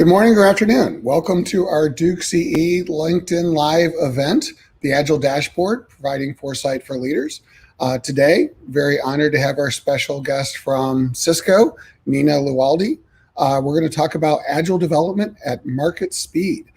Good morning or afternoon. Welcome to our Duke CE LinkedIn Live event, the Agile Dashboard, providing foresight for leaders. Today, very honored to have our special guest from Cisco, Nina Lualdi. We're going to talk about Agile Development at market speed.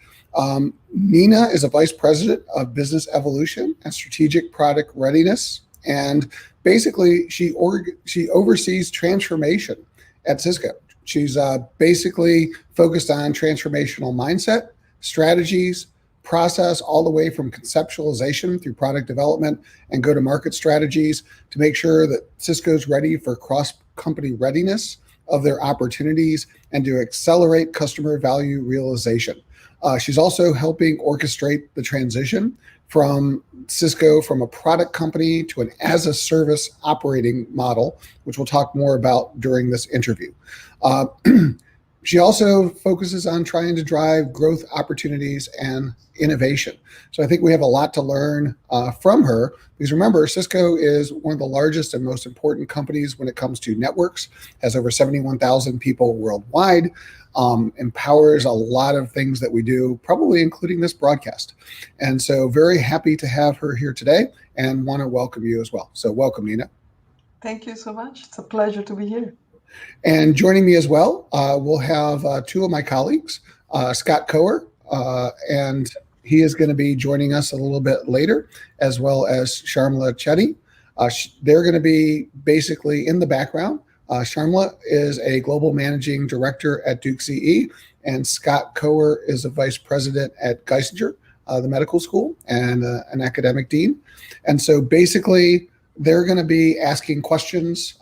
Nina is a Vice President of Business Evolution and Strategic Product Readiness, and basically she oversees transformation at Cisco. She's basically focused on transformational mindset, strategies, process, all the way from conceptualization through product development and go-to-market strategies to make sure that Cisco's ready for cross-company readiness of their opportunities and to accelerate customer value realization. She's also helping orchestrate the transition from Cisco from a product company to an as-a-service operating model, which we'll talk more about during this interview. She also focuses on trying to drive growth opportunities and innovation. So I think we have a lot to learn from her, because remember, Cisco is one of the largest and most important companies when it comes to networks, has over 71,000 people worldwide, empowers a lot of things that we do, probably including this broadcast. And so very happy to have her here today and want to welcome you as well. So welcome, Nina. Thank you so much. It's a pleasure to be here. And joining me as well, we'll have two of my colleagues, Scott Coher, and he is going to be joining us a little bit later, as well as Sharmila Chetty. They're going to be basically in the background. Sharmila is a Global Managing Director at Duke CE, and Scott Coher is a Vice President at Geisinger, the medical school, and an academic dean. And so basically, they're going to be asking questions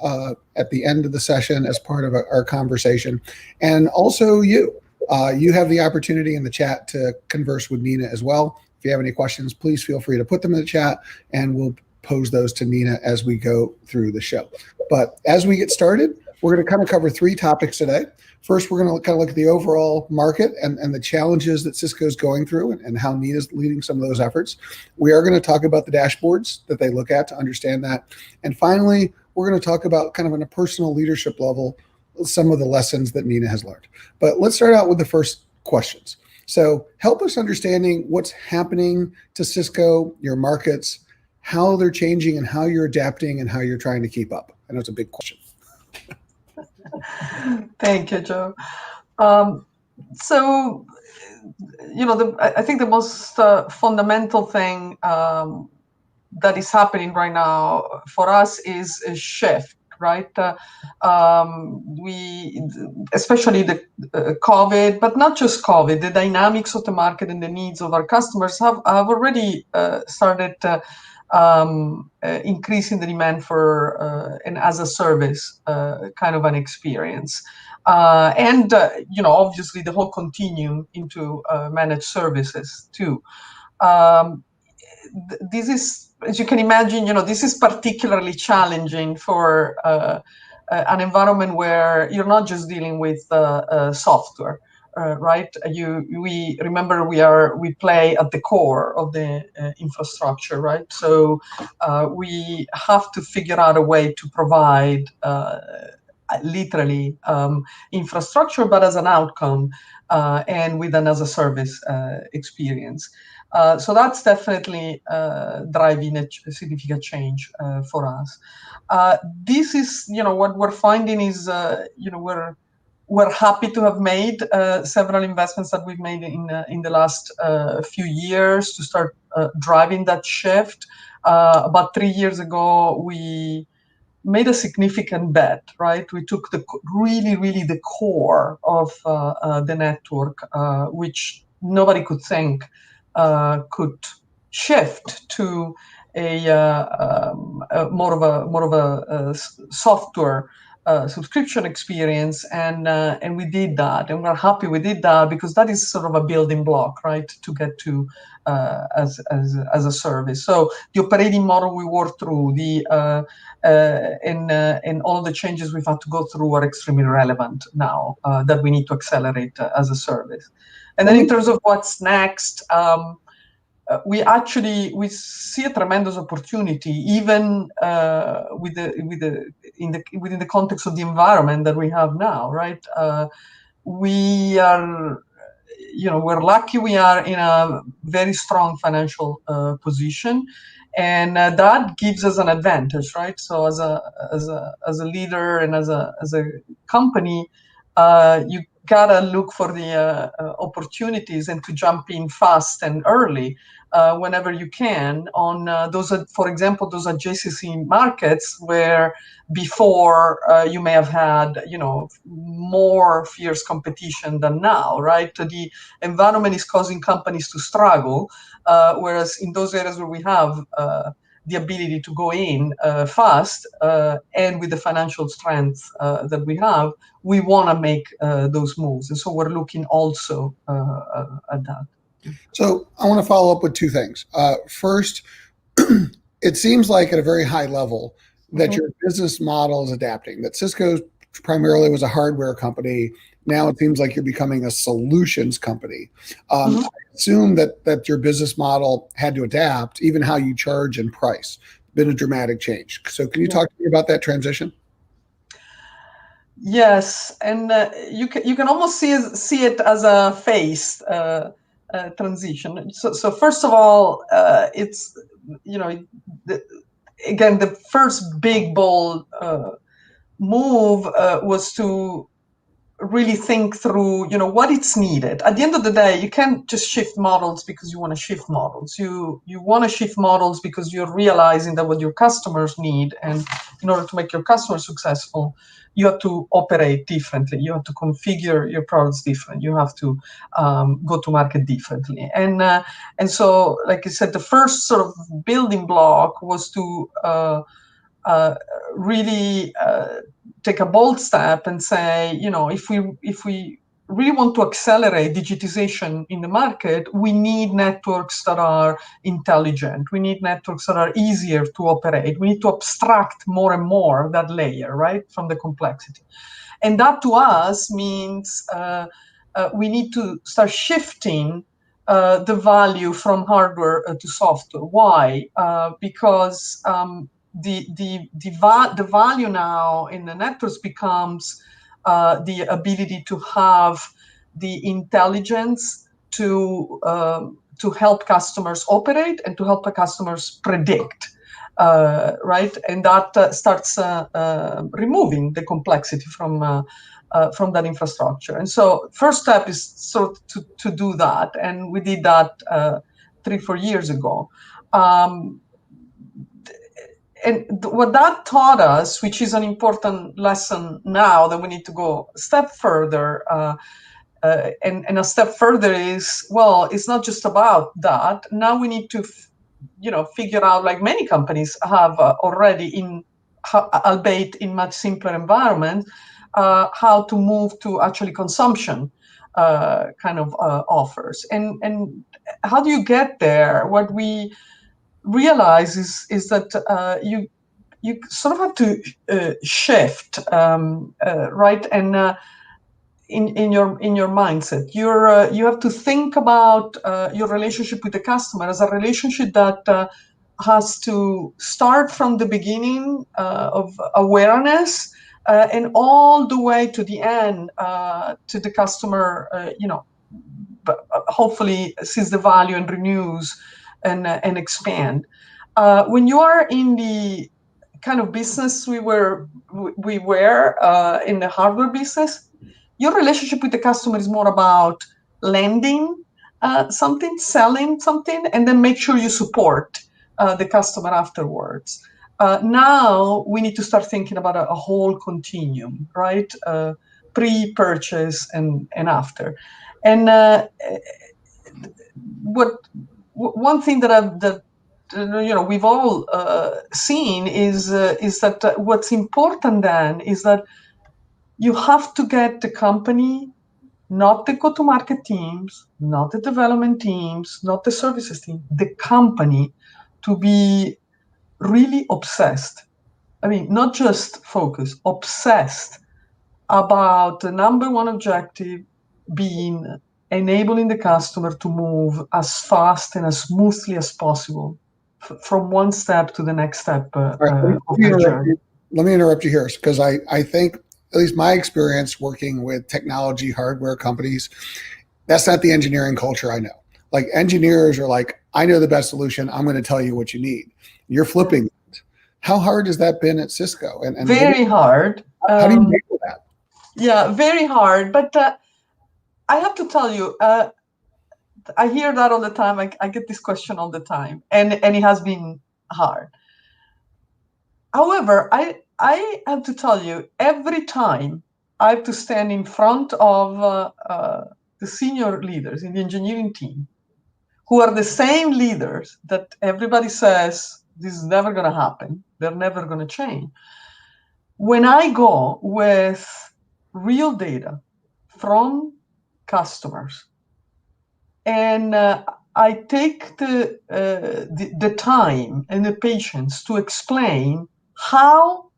at the end of the session as part of our conversation. And also you have the opportunity in the chat to converse with Nina as well. If you have any questions, please feel free to put them in the chat and we'll pose those to Nina as we go through the show. But as we get started, we're going to kind of cover three topics today. First, we're going to kind of look at the overall market and the challenges that Cisco is going through and how Nina's leading some of those efforts. We are going to talk about the dashboards that they look at to understand that. And finally, we're going to talk about kind of on a personal leadership level, some of the lessons that Nina has learned. But let's start out with the first questions. So help us understanding what's happening to Cisco, your markets, how they're changing and how you're adapting and how you're trying to keep up. I know it's a big question. Thank you, Joe. So, I think the most fundamental thing that is happening right now for us is a shift, right? We, especially the COVID, but not just COVID, the dynamics of the market and the needs of our customers have already started increasing the demand for an as-a-service kind of an experience. And obviously the whole continuum into managed services too. This is, as you can imagine, this is particularly challenging for an environment where you're not just dealing with software. Right? We remember we play at the core of the infrastructure, right? So we have to figure out a way to provide literally infrastructure, but as an outcome and with an as-a-service experience. So that's definitely driving a significant change for us. This is, what we're finding is, we're happy to have made several investments that we've made in the last few years to start driving that shift. About 3 years ago, we made a significant bet, right? We took really the core of the network, which nobody could think could shift to a more of a software subscription experience, and we did that, and we're happy we did that because that is sort of a building block, right, to get to as a service. So the operating model we worked through, and all the changes we've had to go through are extremely relevant now that we need to accelerate as a service. And then in terms of what's next, we see a tremendous opportunity, even within the context of the environment that we have now, right? we are, we're lucky we are in a very strong financial position, and that gives us an advantage, right? So as a leader and as a company, you gotta look for the opportunities and to jump in fast and early whenever you can on those, for example, those adjacency markets where before you may have had, more fierce competition than now, right? The environment is causing companies to struggle, whereas in those areas where we have the ability to go in fast and with the financial strength that we have, we want to make those moves. And so we're looking also at that. So I want to follow up with two things. First, it seems like at a very high level that your business model is adapting, that Cisco primarily was a hardware company. Now it seems like you're becoming a solutions company. I assume that your business model had to adapt, even how you charge and price. Been a dramatic change. So can you talk to me about that transition? Yes, and you can almost see it as a phased transition. So first of all, it's again the first big bold move was to really think through, what it's needed. At the end of the day, you can't just shift models because you want to shift models. You want to shift models because you're realizing that what your customers need, and in order to make your customers successful, you have to operate differently. You have to configure your products different. You have to go to market differently. And so, like I said, the first sort of building block was to really take a bold step and say, if we really want to accelerate digitization in the market, we need networks that are intelligent. We need networks that are easier to operate. We need to abstract more and more that layer, right, from the complexity. And that to us means we need to start shifting the value from hardware to software. Why? Because the value now in the networks becomes the ability to have the intelligence to help customers operate and to help the customers predict, right? And that starts removing the complexity from that infrastructure. And so first step is sort of to do that, and we did that 3-4 years ago. And what that taught us, which is an important lesson now that we need to go a step further, and a step further is, well, it's not just about that. Now we need to, figure out, like many companies have already albeit in much simpler environment, how to move to actually consumption kind of offers. And how do you get there? What we realize is that you sort of have to shift, right? And in your mindset, you have to think about your relationship with the customer as a relationship that has to start from the beginning of awareness and all the way to the end to the customer, hopefully sees the value and renews and expand. When you are in the kind of business we were in the hardware business, your relationship with the customer is more about lending something, selling something, and then make sure you support the customer afterwards. Now we need to start thinking about a whole continuum, right? Pre-purchase and after. And one thing that we've all seen is that what's important then is that you have to get the company, not the go-to-market teams, not the development teams, not the services team, the company, to be really obsessed. I mean, not just focused, obsessed about the number one objective being enabling the customer to move as fast and as smoothly as possible from one step to the next step All right, of their journey. let me interrupt you here because I think at least my experience working with technology hardware companies, that's not the engineering culture I know. Like engineers are like, I know the best solution. I'm going to tell you what you need. You're flipping. How hard has that been at Cisco? And very hard. How do you make that? Yeah, very hard. But I have to tell you, I hear that all the time. I get this question all the time, and it has been hard. However, I have to tell you, every time I have to stand in front of the senior leaders in the engineering team, who are the same leaders that everybody says this is never going to happen, they're never going to change. When I go with real data from customers, and I take the time and the patience to explain how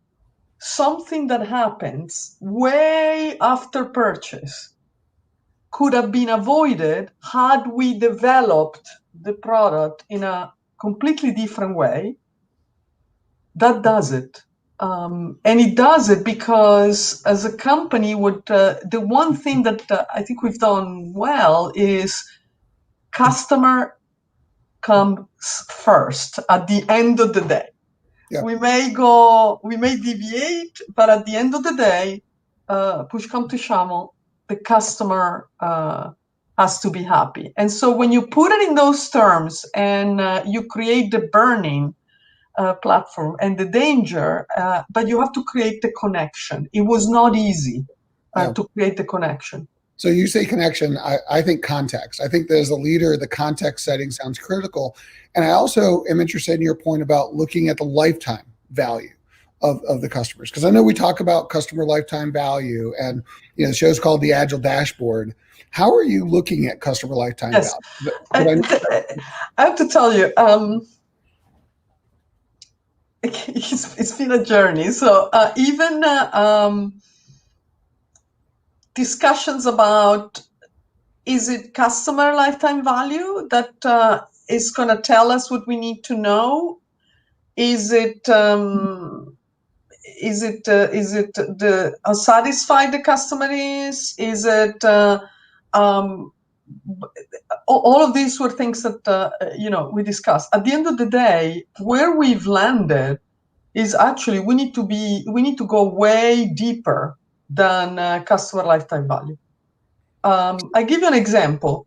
something that happens way after purchase could have been avoided had we developed the product in a completely different way. That does it. And it does it because as a company, the one thing that I think we've done well is customer comes first at the end of the day. Yeah. We may deviate, but at the end of the day, push come to shove, the customer has to be happy. And so when you put it in those terms and you create the burning platform and the danger, but you have to create the connection. It was not easy to create the connection. So you say connection, I think context. I think that as a leader, the context setting sounds critical. And I also am interested in your point about looking at the lifetime value of the customers. Because I know we talk about customer lifetime value, and the show's called the Agile Dashboard. How are you looking at customer lifetime value? I have to tell you, it's been a journey. So even discussions about, is it customer lifetime value that is going to tell us what we need to know? Is it how satisfied the customer is? Is it all of these were things that we discussed. At the end of the day, where we've landed is actually we need to go way deeper than customer lifetime value. I give you an example.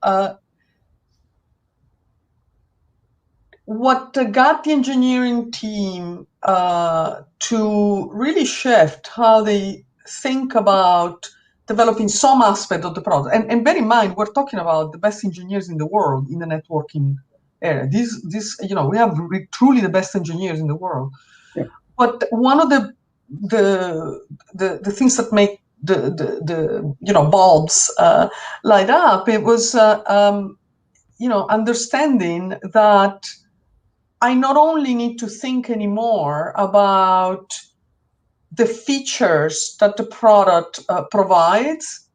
What got the engineering team to really shift how they think about developing some aspect of the product, and bear in mind, we're talking about the best engineers in the world in the networking area. We have truly the best engineers in the world. Yeah. But one of the things that make the bulbs light up, it was understanding that I not only need to think anymore about the features that the product provides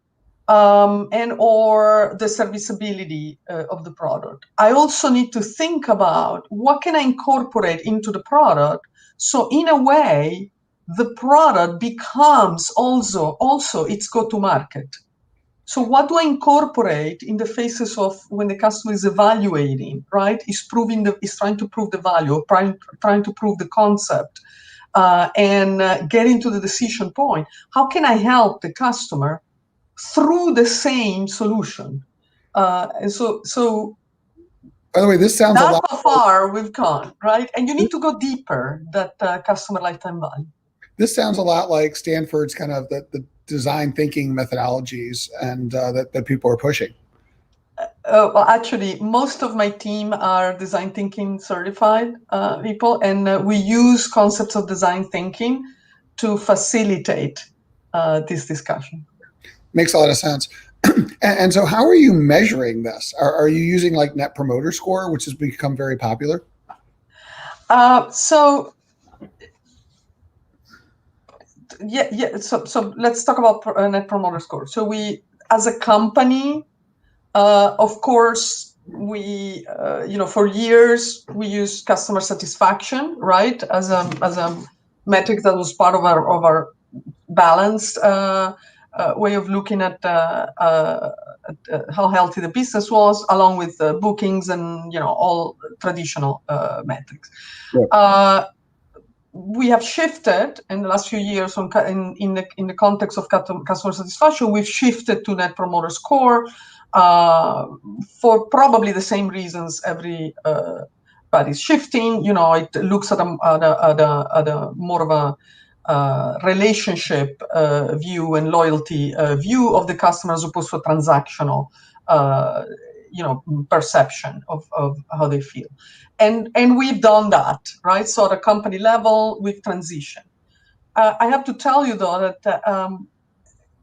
and or the serviceability of the product. I also need to think about what can I incorporate into the product, so in a way the product becomes also its go-to-market. So what do I incorporate in the phases of when the customer is evaluating, right? Is trying to prove the value, trying to prove the concept, and getting to the decision point. How can I help the customer through the same solution? And so. By the way, this sounds a lot. That's how far we've gone, right? And you need to go deeper, that customer lifetime value. This sounds a lot like Stanford's kind of the design thinking methodologies and that people are pushing. Well, actually, most of my team are design thinking certified people, and we use concepts of design thinking to facilitate this discussion. Makes a lot of sense. And so how are you measuring this? Are you using like Net Promoter Score, which has become very popular? So let's talk about Net Promoter Score. So we, as a company, of course, we for years we used customer satisfaction, right, as a metric that was part of our balanced way of looking at how healthy the business was, along with bookings and all traditional metrics. Yeah. We have shifted in the last few years in the context of customer satisfaction. We've shifted to Net Promoter Score for probably the same reasons everybody's shifting. It looks at a more of a relationship view and loyalty view of the customer as opposed to a transactional perception of how they feel. And we've done that, right? So at a company level, we've transitioned. I have to tell you, though, that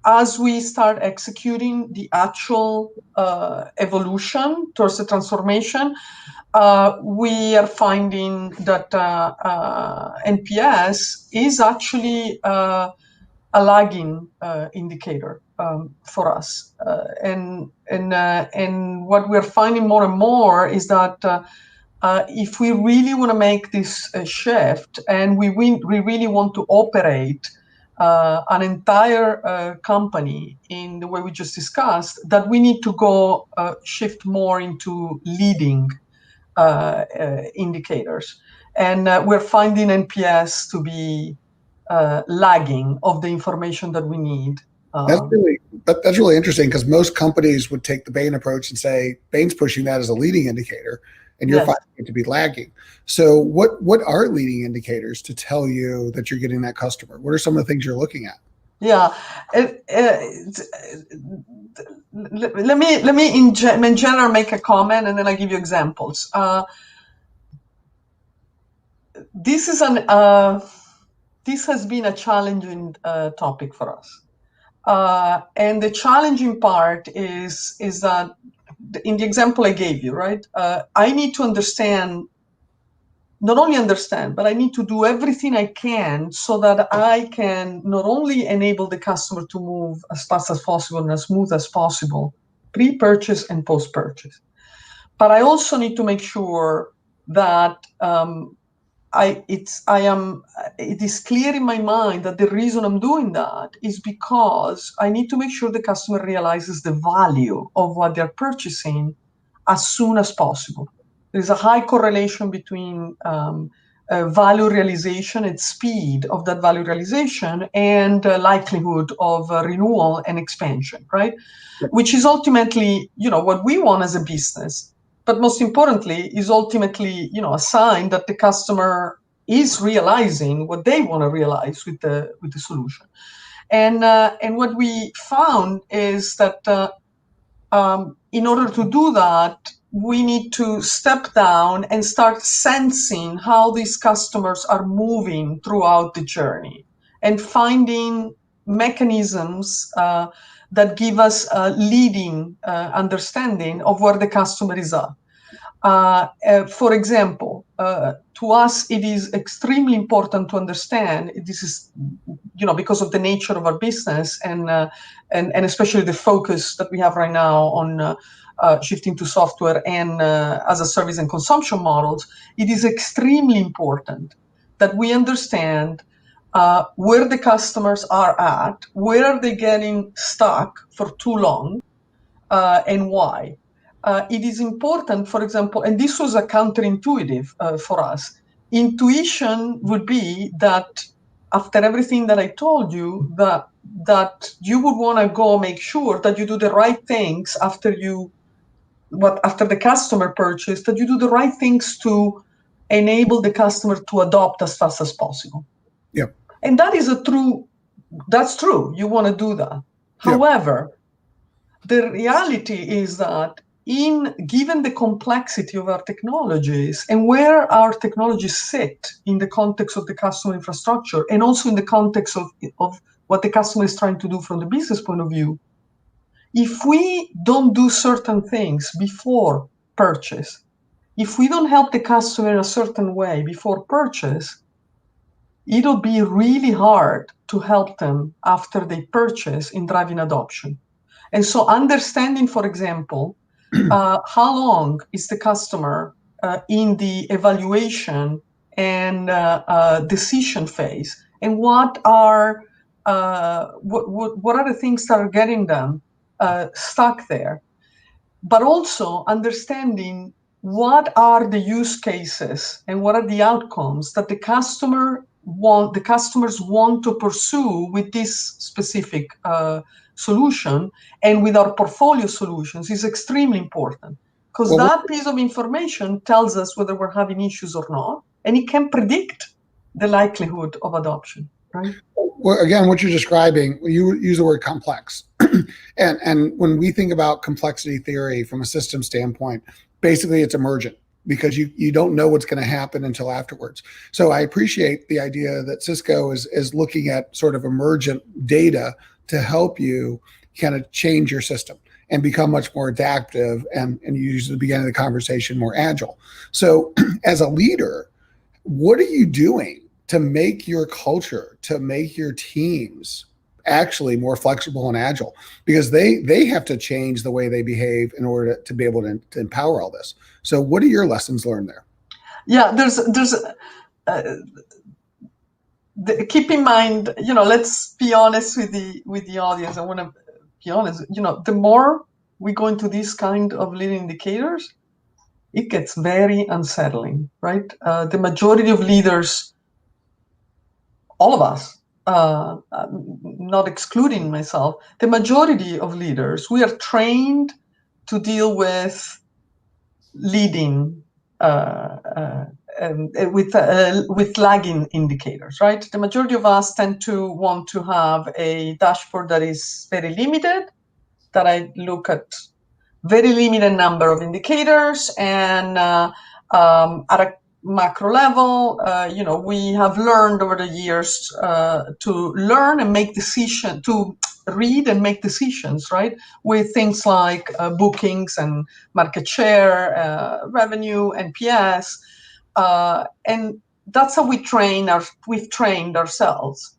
as we start executing the actual evolution towards the transformation, we are finding that NPS is actually a lagging indicator for us. And what we're finding more and more is that if we really want to make this shift, and we really want to operate an entire company in the way we just discussed, that we need to go shift more into leading indicators. And we're finding NPS to be lagging of the information that we need. That's really interesting, because most companies would take the Bain approach and say Bain's pushing that as a leading indicator, and you're finding it to be lagging. So what are leading indicators to tell you that you're getting that customer? What are some of the things you're looking at? Yeah, let me in general make a comment, and then I give you examples. This has been a challenging topic for us. And the challenging part is that in the example I gave you, right? I need to not only understand, but I need to do everything I can so that I can not only enable the customer to move as fast as possible and as smooth as possible, pre-purchase and post-purchase, but I also need to make sure that it is clear in my mind that the reason I'm doing that is because I need to make sure the customer realizes the value of what they're purchasing as soon as possible. There's a high correlation between value realization and speed of that value realization and likelihood of renewal and expansion, right? Which is ultimately, what we want as a business. But most importantly, is ultimately, a sign that the customer is realizing what they want to realize with the solution. And what we found is that in order to do that, we need to step down and start sensing how these customers are moving throughout the journey and finding mechanisms that give us a leading understanding of where the customer is at. For example, to us, it is extremely important to understand, this is, because of the nature of our business and especially the focus that we have right now on shifting to software and as a service and consumption models, it is extremely important that we understand where the customers are at, where are they getting stuck for too long, and why. It is important, for example, and this was a counterintuitive for us. Intuition would be that after everything that I told you, that you would want to go make sure that you do the right things after the customer purchase, that you do the right things to enable the customer to adopt as fast as possible. Yep. And that's true. You want to do that. Yep. However, the reality is that given the complexity of our technologies and where our technologies sit in the context of the customer infrastructure, and also in the context of what the customer is trying to do from the business point of view, if we don't do certain things before purchase, if we don't help the customer in a certain way before purchase, it'll be really hard to help them after they purchase in driving adoption. And so understanding, for example, how long is the customer in the evaluation and decision phase, and what are what are the things that are getting them stuck there, but also understanding what are the use cases and what are the outcomes that the customers want to pursue with this specific solution, and with our portfolio solutions is extremely important, because that piece of information tells us whether we're having issues or not, and it can predict the likelihood of adoption, right? Well, again, what you're describing, you use the word complex. and when we think about complexity theory from a system standpoint, basically it's emergent, because you don't know what's going to happen until afterwards. So I appreciate the idea that Cisco is looking at sort of emergent data to help you kind of change your system and become much more adaptive, and you use at the beginning of the conversation, more agile. So as a leader, what are you doing to make your culture, to make your teams actually more flexible and agile? Because they have to change the way they behave in order to be able to empower all this. So what are your lessons learned there? Yeah, keep in mind, let's be honest with the audience. I want to be honest. The more we go into this kind of leading indicators, it gets very unsettling, right? The majority of leaders, all of us, not excluding myself, the majority of leaders, we are trained to deal with leading with lagging indicators, right? The majority of us tend to want to have a dashboard that is very limited, that I look at very limited number of indicators, and at a macro level, we have learned over the years to learn and make decisions, to read and make decisions, right? With things like bookings and market share, revenue, NPS, and that's how we've trained ourselves.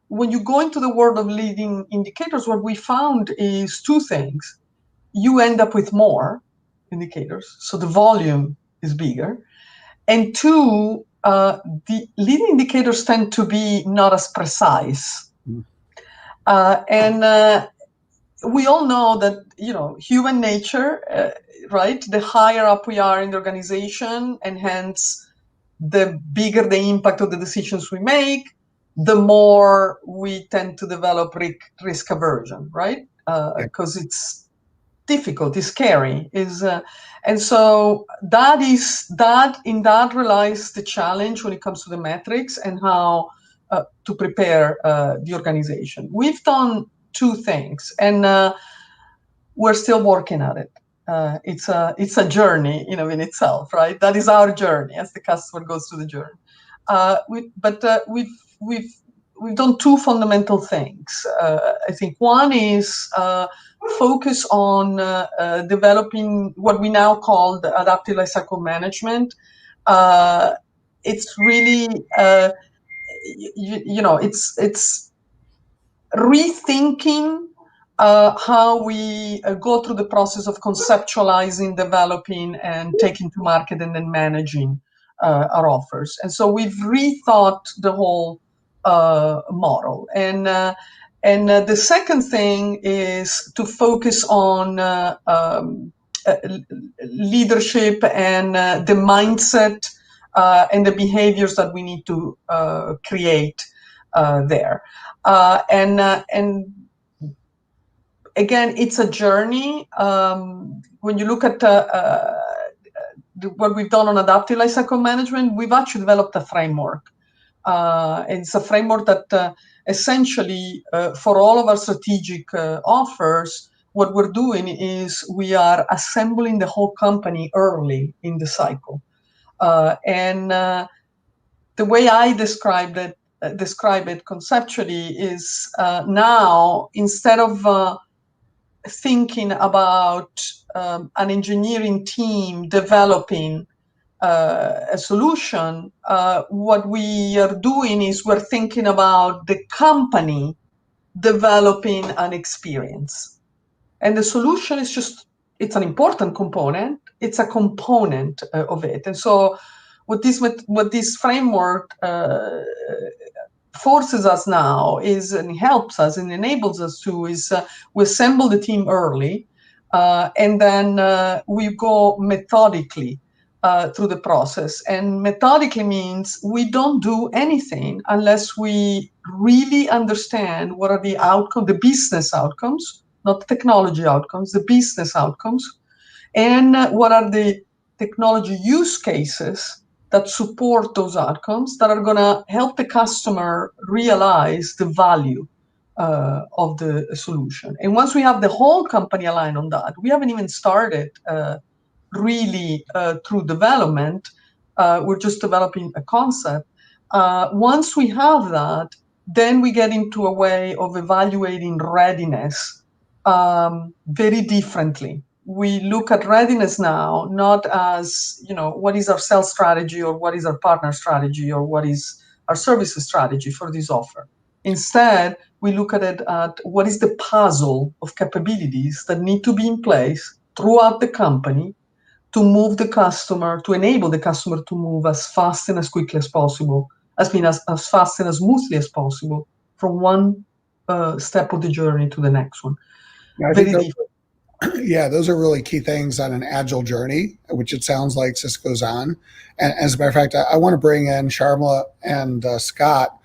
When you go into the world of leading indicators, what we found is two things. You end up with more indicators, so the volume is bigger. And two, the leading indicators tend to be not as precise. And we all know that, human nature, right? The higher up we are in the organization, and hence the bigger the impact of the decisions we make, the more we tend to develop risk aversion, right? Because it's difficult, it's scary, and so that relies the challenge when it comes to the metrics and how to prepare the organization. We've done two things, and we're still working at it. It's a journey in itself, right? That is our journey as the customer goes through the journey. We've done two fundamental things. I think one is focus on developing what we now call the adaptive lifecycle management. It's really, it's rethinking how we go through the process of conceptualizing, developing, and taking to market, and then managing our offers. And so we've rethought the whole model. And the second thing is to focus on leadership and the mindset and the behaviors that we need to create there. And again, it's a journey. When you look at what we've done on adaptive lifecycle management, we've actually developed a framework. It's a framework that essentially, for all of our strategic offers, what we're doing is we are assembling the whole company early in the cycle. And the way I describe it conceptually is now, instead of thinking about an engineering team developing a solution, what we are doing is we're thinking about the company developing an experience. And the solution is it's an important component. It's a component of it. And so what this framework forces us now is, and helps us and enables us to, is we assemble the team early, and then we go methodically through the process. And methodically means we don't do anything unless we really understand what are the outcomes, the business outcomes, not the technology outcomes, the business outcomes, and what are the technology use cases that support those outcomes that are going to help the customer realize the value of the solution. And once we have the whole company aligned on that, we haven't even started really through development. We're just developing a concept. Once we have that, then we get into a way of evaluating readiness very differently. We look at readiness now not as, what is our sales strategy or what is our partner strategy or what is our services strategy for this offer. Instead, we look at it at what is the puzzle of capabilities that need to be in place throughout the company to move the customer, to enable the customer to move as fast and as quickly as possible, as fast and as smoothly as possible from one step of the journey to the next one. I think those are really key things on an agile journey, which it sounds like Cisco's on. And as a matter of fact, I want to bring in Sharmila and Scott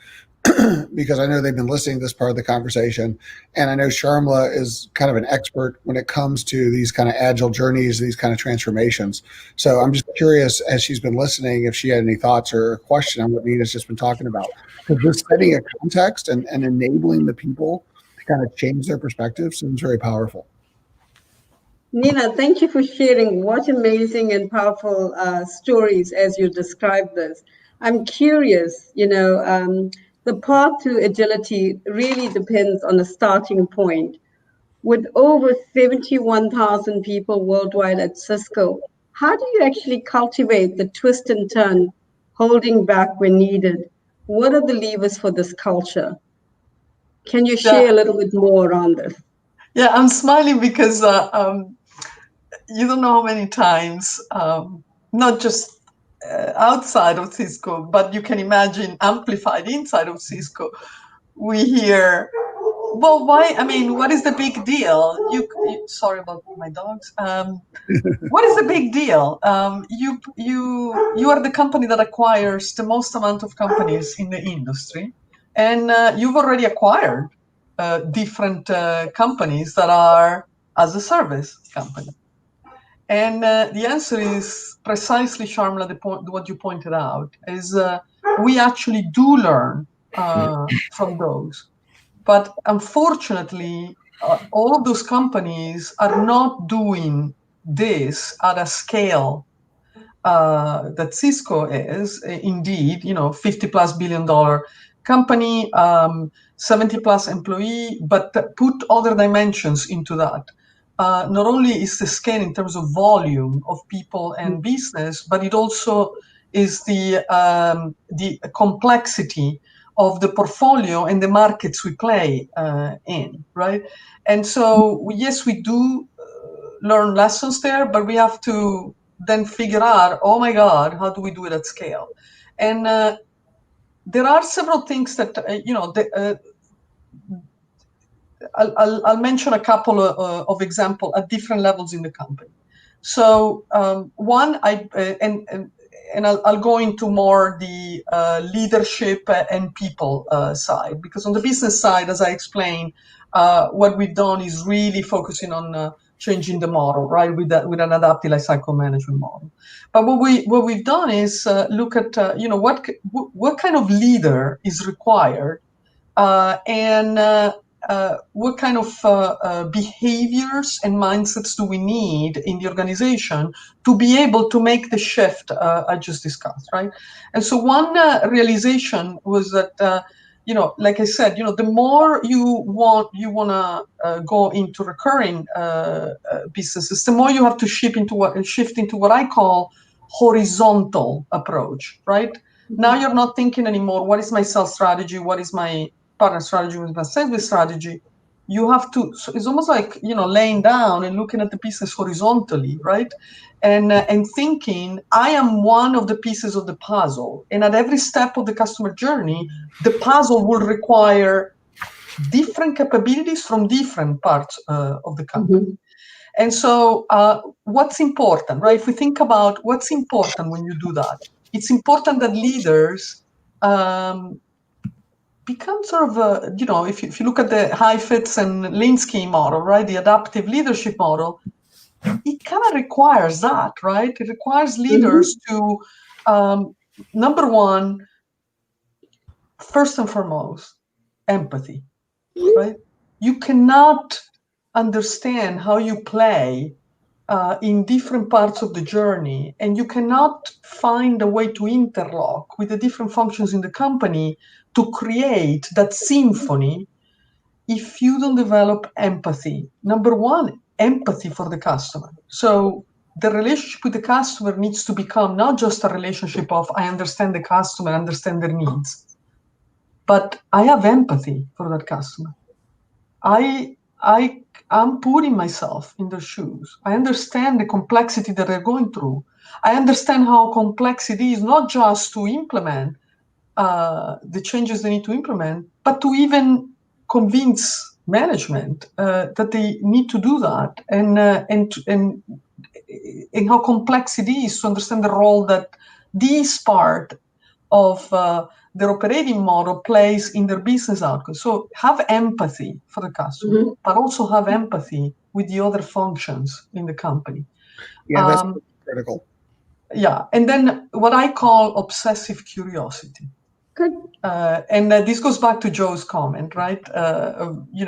because I know they've been listening to this part of the conversation. And I know Sharmila is kind of an expert when it comes to these kind of agile journeys, these kind of transformations. So I'm just curious, as she's been listening, if she had any thoughts or a question on what Nina's just been talking about. Because just setting a context and enabling the people to kind of change their perspective seems very powerful. Nina, thank you for sharing what amazing and powerful stories as you describe this. I'm curious, the path to agility really depends on a starting point. With over 71,000 people worldwide at Cisco, how do you actually cultivate the twist and turn, holding back when needed? What are the levers for this culture? Can you share a little bit more on this? Yeah, I'm smiling because you don't know how many times, not just outside of Cisco, but you can imagine amplified inside of Cisco, we hear, well, why? I mean, what is the big deal? Sorry about my dogs. What is the big deal? You are the company that acquires the most amount of companies in the industry, and you've already acquired different companies that are as a service company. And the answer is precisely, Sharmila, what you pointed out, is we actually do learn from those. But unfortunately, all of those companies are not doing this at a scale that Cisco is. Indeed, $50+ billion company, 70+ employee, but put other dimensions into that. Not only is the scale in terms of volume of people and business, but it also is the complexity of the portfolio and the markets we play in, right? And so, yes, we do learn lessons there, but we have to then figure out, oh my God, how do we do it at scale? And there are several things that, I'll mention a couple of examples at different levels in the company. So one, I'll go into more the leadership and people side, because on the business side, as I explained, what we've done is really focusing on changing the model, right, with an adaptive lifecycle management model. But what we've done is look at what kind of leader is required, and what kind of behaviors and mindsets do we need in the organization to be able to make the shift I just discussed, right? And so one realization was that, like I said, the more you want to go into recurring businesses, the more you have to shift into what I call horizontal approach, right? Mm-hmm. Now you're not thinking anymore, what is my sales strategy? What is my partner strategy with my service strategy? you have to, so it's almost like, laying down and looking at the pieces horizontally, right? And thinking, I am one of the pieces of the puzzle. And at every step of the customer journey, the puzzle will require different capabilities from different parts of the company. Mm-hmm. And so what's important, right? If we think about what's important when you do that, it's important that leaders become sort of if you look at the Heifetz and Linsky model, right, the adaptive leadership model, it kind of requires that, right? It requires leaders to, number one, first and foremost, empathy, right? You cannot understand how you play in different parts of the journey, and you cannot find a way to interlock with the different functions in the company to create that symphony if you don't develop empathy. Number one, empathy for the customer. So the relationship with the customer needs to become not just a relationship of I understand the customer, understand their needs, but I have empathy for that customer. I'm putting myself in their shoes. I understand the complexity that they're going through. I understand how complex it is, not just to implement the changes they need to implement, but to even convince management that they need to do that, and how complex it is to understand the role that this part of their operating model plays in their business outcome. So have empathy for the customer, but also have empathy with the other functions in the company. Yeah, that's critical. Yeah, and then what I call obsessive curiosity. Good. And this goes back to Joe's comment, right? You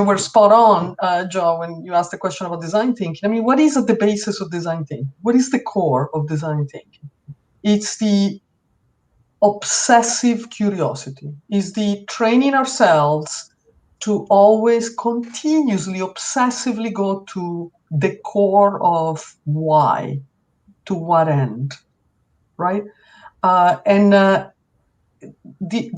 were spot on, Joe, when you asked the question about design thinking. I mean, what is at the basis of design thinking? What is the core of design thinking? It's the obsessive curiosity. It's the training ourselves to always continuously, obsessively go to the core of why, to what end, right? The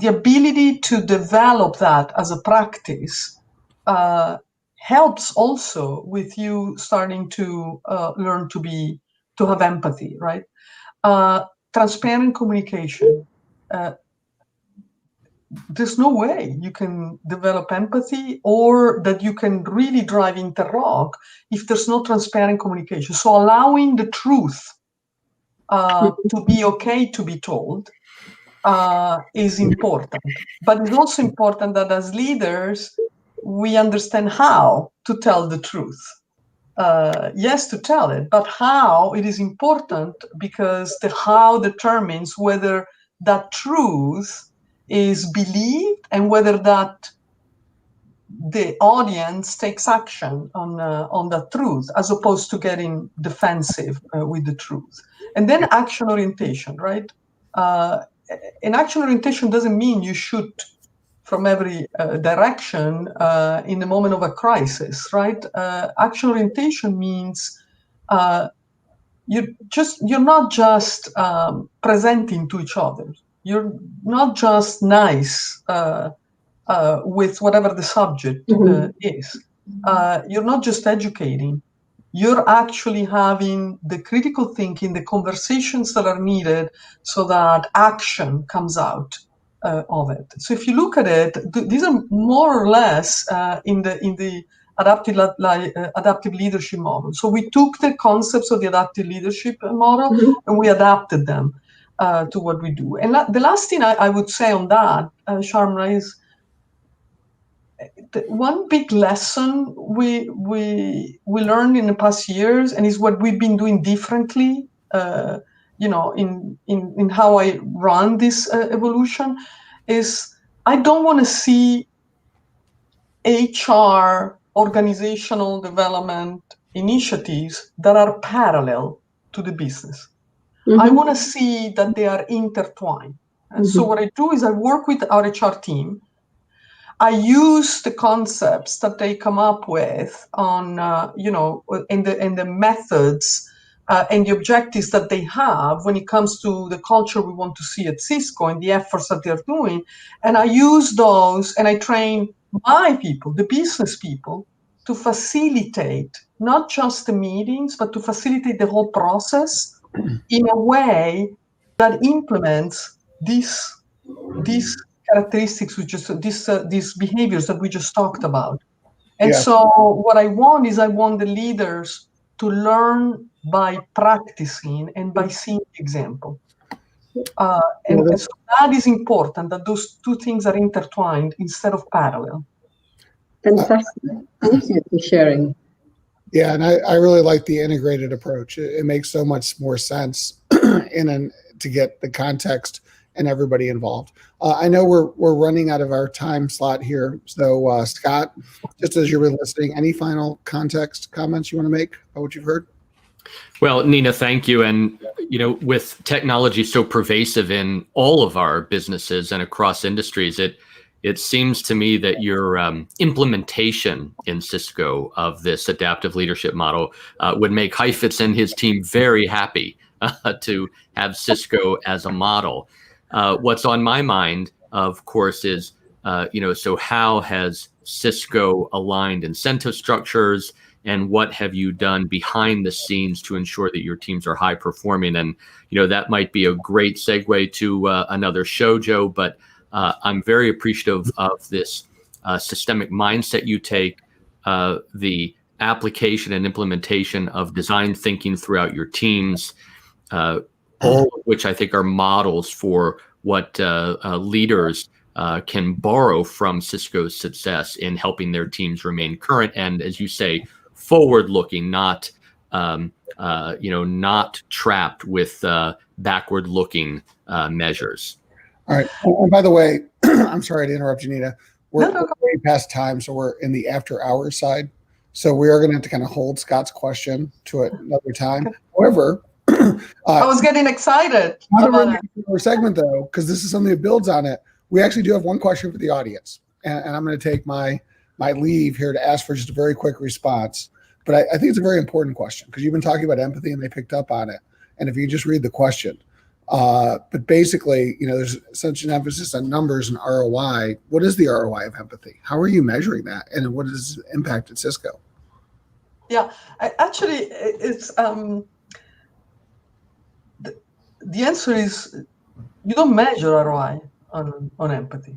ability to develop that as a practice helps also with you starting to learn to have empathy, right? Transparent communication. There's no way you can develop empathy or that you can really drive interlock if there's no transparent communication. So allowing the truth to be okay to be told is important. But it's also important that as leaders, we understand how to tell the truth. Yes, to tell it, but how it is important, because the how determines whether that truth is believed and whether that the audience takes action on that truth, as opposed to getting defensive with the truth. And then action orientation, right? And action orientation doesn't mean you shoot from every direction in the moment of a crisis, right? Action orientation means you're not just presenting to each other. You're not just nice with whatever the subject is. You're not just educating. You're actually having the critical thinking, the conversations that are needed so that action comes out of it. So if you look at it, these are more or less in the adaptive leadership model. So we took the concepts of the adaptive leadership model and we adapted them to what we do. And the last thing I would say on that, Sharma, is one big lesson we learned in the past years, and is what we've been doing differently, in how I run this evolution, is I don't want to see HR organizational development initiatives that are parallel to the business. I want to see that they are intertwined. And so what I do is I work with our HR team. I use the concepts that they come up with on, and the methods and the objectives that they have when it comes to the culture we want to see at Cisco and the efforts that they're doing. And I use those and I train my people, the business people, to facilitate not just the meetings, but to facilitate the whole process in a way that implements these characteristics, these behaviors that we just talked about. And so what I want the leaders to learn by practicing and by seeing the example. And so that is important, that those two things are intertwined instead of parallel. Fantastic. Thank you for sharing. Yeah, and I really like the integrated approach. It makes so much more sense to get the context and everybody involved. I know we're running out of our time slot here. So Scott, just as you were listening, any final comments you want to make about what you've heard? Well, Nina, thank you. And, with technology so pervasive in all of our businesses and across industries, it seems to me that your implementation in Cisco of this adaptive leadership model would make Heifetz and his team very happy to have Cisco as a model. What's on my mind, of course, is, so how has Cisco aligned incentive structures, and what have you done behind the scenes to ensure that your teams are high performing? And, that might be a great segue to another show, Joe, but I'm very appreciative of this systemic mindset you take, the application and implementation of design thinking throughout your teams, all of which I think are models for what leaders can borrow from Cisco's success in helping their teams remain current and, as you say, forward-looking, not trapped with backward-looking measures. All right. And by the way, I'm sorry to interrupt you, Nina. We're way past time, so we're in the after-hours side. So we are going to have to kind of hold Scott's question to another time. However, I was getting excited about our segment, though, because this is something that builds on it. We actually do have one question for the audience, and I'm going to take my leave here to ask for just a very quick response. But I think it's a very important question because you've been talking about empathy, and they picked up on it. And if you just read the question. But basically, there's such an emphasis on numbers and ROI. What is the ROI of empathy? How are you measuring that? And what is the impact at Cisco? Yeah, actually, it's the answer is you don't measure ROI on empathy.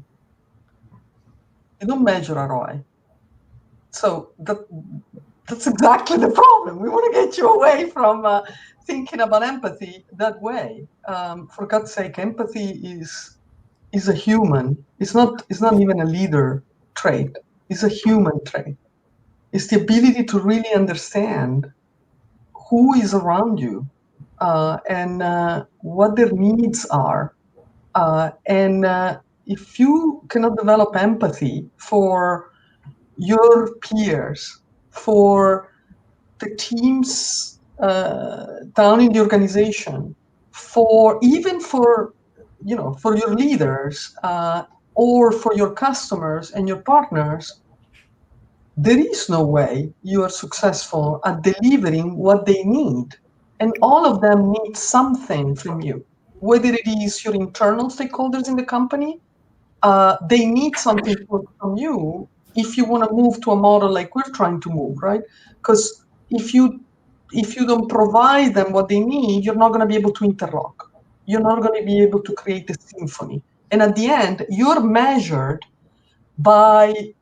You don't measure ROI. So that's exactly the problem. We want to get you away from thinking about empathy that way. For God's sake, empathy is a human. It's not even a leader trait. It's a human trait. It's the ability to really understand who is around you and what their needs are. And if you cannot develop empathy for your peers, for the teams down in the organization, for your leaders or for your customers and your partners, there is no way you are successful at delivering what they need. And all of them need something from you, whether it is your internal stakeholders in the company, they need something from you if you want to move to a model like we're trying to move, right? Because if you don't provide them what they need, you're not going to be able to interlock. You're not going to be able to create a symphony. And at the end, you're measured by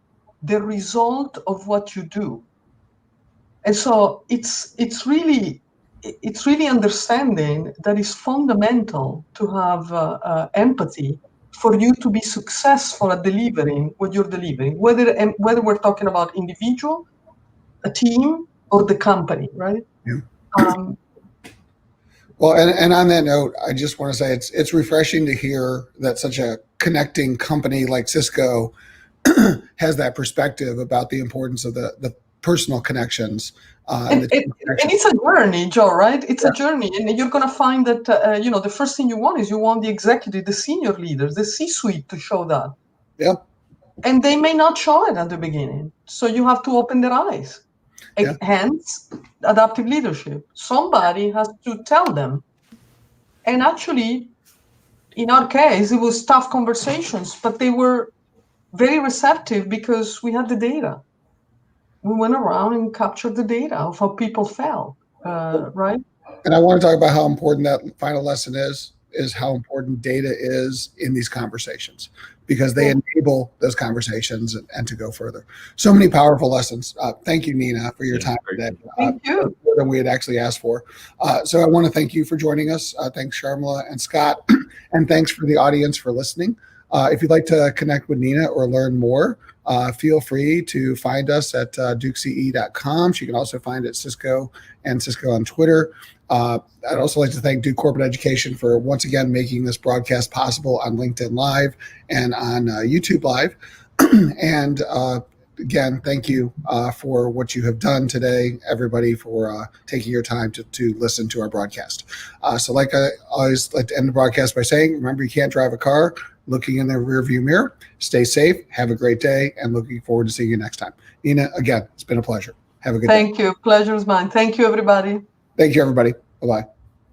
the result of what you do. And so it's really understanding that it's fundamental to have empathy for you to be successful at delivering what you're delivering, whether we're talking about individual, a team, or the company, right? Yeah. Well, and on that note, I just want to say it's refreshing to hear that such a connecting company like Cisco has that perspective about the importance of the personal connections. And it's a journey, Joe, right? It's a journey. And you're going to find that, the first thing you want the executive, the senior leaders, the C-suite to show that. Yeah. And they may not show it at the beginning. So you have to open their eyes. Yeah. Hence, adaptive leadership. Somebody has to tell them. And actually, in our case, it was tough conversations, but they were very receptive because we had the data. We went around and captured the data of how people felt, right? And I want to talk about how important that final lesson is how important data is in these conversations, because they enable those conversations and to go further. So many powerful lessons. Thank you, Nina, for your time today. Thank you. More than we had actually asked for. So I want to thank you for joining us. Thanks, Sharmila and Scott. And thanks for the audience for listening. If you'd like to connect with Nina or learn more, feel free to find us at dukece.com. You can also find it Cisco and Cisco on Twitter. I'd also like to thank Duke Corporate Education for once again making this broadcast possible on LinkedIn Live and on YouTube Live. And again, thank you for what you have done today, everybody, for taking your time to listen to our broadcast. So like I always like to end the broadcast by saying, remember, you can't drive a car looking in the rearview mirror. Stay safe, have a great day, and looking forward to seeing you next time. Nina, again, it's been a pleasure. Have a good day. Thank you. Pleasure is mine. Thank you, everybody. Thank you, everybody. Bye-bye.